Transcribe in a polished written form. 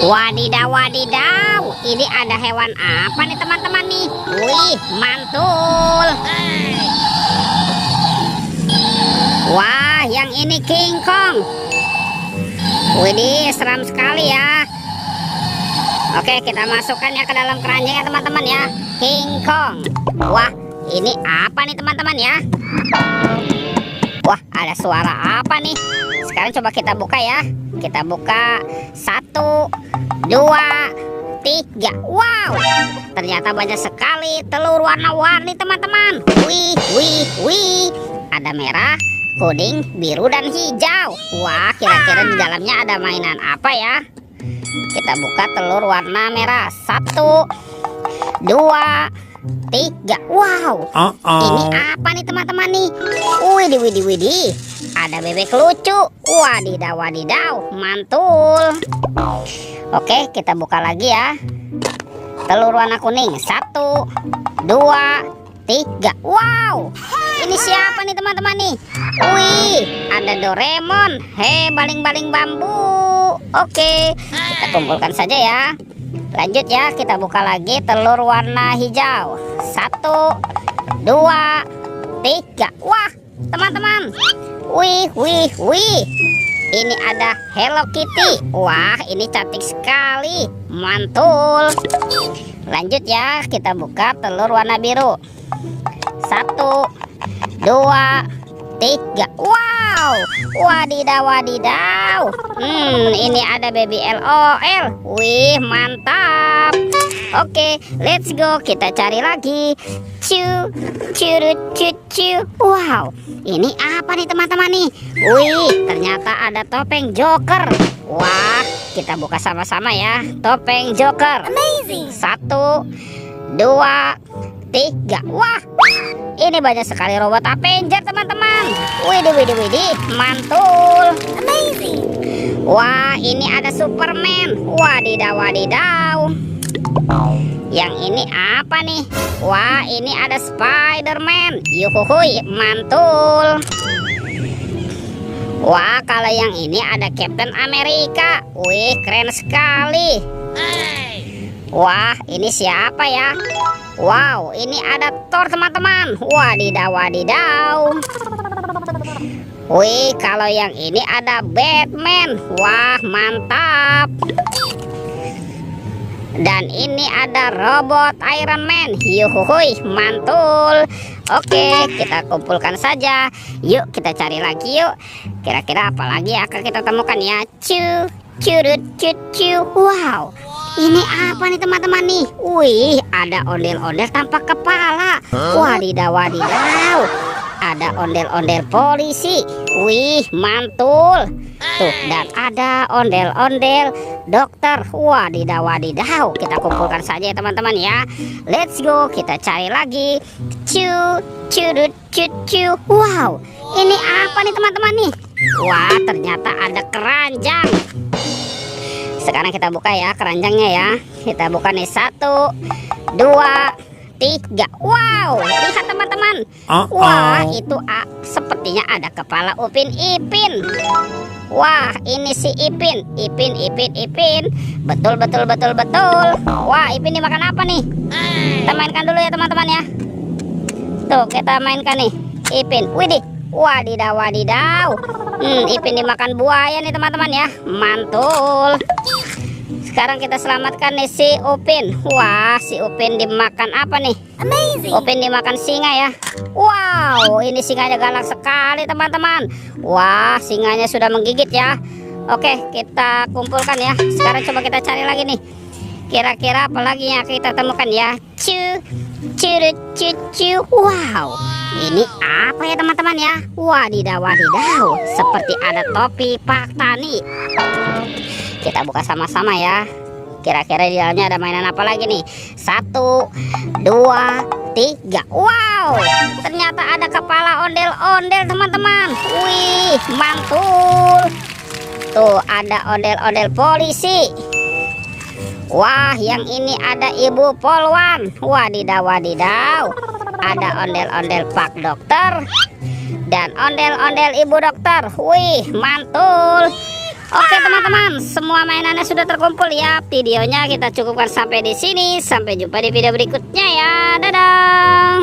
Wadidaw, wadidaw. Ini ada hewan apa nih teman-teman nih? Wih, mantul. Wah, yang ini King Kong. Widih, seram sekali ya. Oke, kita masukkan ya ke dalam keranjang ya teman-teman ya. King Kong. Wah, ini apa nih teman-teman ya? Wah, ada suara apa nih? Sekarang coba kita buka ya. Kita buka 1, 2, 3. Wow, ternyata banyak sekali telur warna-warni teman-teman. Wih, wih, wih. Ada merah, kuning, biru, dan hijau. Wah, kira-kira di dalamnya ada mainan apa ya? Kita buka telur warna merah. 1, 2, 3. Wow, ini apa nih teman-teman nih? Widih, widih, widih. Ada bebek lucu. Wadidaw, wadidaw, mantul. Oke, kita buka lagi ya. Telur warna kuning. 1, 2, 3. Wow, ini siapa nih teman-teman nih? Wih, ada Doraemon. Hei, baling-baling bambu. Oke, kita kumpulkan saja ya. Lanjut ya, kita buka lagi telur warna hijau. 1, 2, 3. Wah, teman-teman. Wih, wih, wih. Ini ada Hello Kitty. Wah, ini cantik sekali. Mantul. Lanjut ya, kita buka telur warna biru. 1, 2, 3. Wow, wadidaw, wadidaw. Ini ada baby LOL. Wih, mantap. Oke, let's go. Kita cari lagi. Curut, cucu. Wow, ini apa nih teman-teman nih? Wih, ternyata ada topeng Joker. Wah, kita buka sama-sama ya. Topeng Joker. Amazing. 1, 2, 3. Wah, ini banyak sekali robot Avenger teman-teman. Widih, widih, widih, mantul. Amazing. Wah, ini ada Superman. Wadidaw, wadidaw. Yang ini apa nih? Wah, ini ada Spider-Man. Yuhuhui, mantul. Wah, kalau yang ini ada Captain America. Wih, keren sekali. Wah, ini siapa ya? Wow, ini ada Thor teman-teman. Wadidaw, wadidaw. Wih, kalau yang ini ada Batman. Wah, mantap. Dan ini ada robot Iron Man. Yuhuhui, mantul. Oke, kita kumpulkan saja. Yuk, kita cari lagi yuk. Kira-kira apa lagi akan kita temukan ya? Curut, cucu. Wow, ini apa nih teman-teman nih? Wih, ada ondel-ondel tanpa kepala. Wadidaw, wadidaw. Ada ondel-ondel polisi. Wih, mantul. Tuh, dan ada ondel-ondel dokter. Wadidaw, wadidaw. Kita kumpulkan saja ya teman-teman ya. Let's go, kita cari lagi. Curut, cucu. Wow, ini apa nih teman-teman nih? Wah, ternyata ada keranjang. Sekarang kita buka ya keranjangnya ya. Kita buka nih 1, 2, 3. Wow, lihat teman-teman. Wah, itu sepertinya ada kepala Upin Ipin. Wah, ini si Ipin. Ipin. Betul, betul, betul, betul. Wah, Ipin dimakan apa nih? Kita mainkan dulu ya teman-teman ya. Tuh, kita mainkan nih Ipin. Widih, wadidaw, wadidaw. Ipin dimakan buaya nih teman-teman ya. Mantul. Sekarang kita selamatkan nih si Upin. Wah, si Upin dimakan apa nih? Amazing. Upin dimakan singa ya. Wow, ini singanya galak sekali teman-teman. Wah, singanya sudah menggigit ya. Oke, kita kumpulkan ya. Sekarang coba kita cari lagi nih. Kira-kira apa lagi yang kita temukan ya? Curut, cucu. Wow, ini apa ya teman-teman ya? Wadidaw, wadidaw. Seperti ada topi Pak Tani. Kita buka sama-sama ya. Kira-kira di dalamnya ada mainan apa lagi nih? 1, 2, 3. Wow, ternyata ada kepala ondel-ondel teman-teman. Wih, mantul. Tuh, ada ondel-ondel polisi. Wah, yang ini ada Ibu Polwan. Wadidaw, wadidaw. Ada ondel-ondel Pak Dokter dan ondel-ondel Ibu Dokter. Wih, mantul. Oke teman-teman, semua mainannya sudah terkumpul ya. Videonya kita cukupkan sampai di sini. Sampai jumpa di video berikutnya ya. Dadah.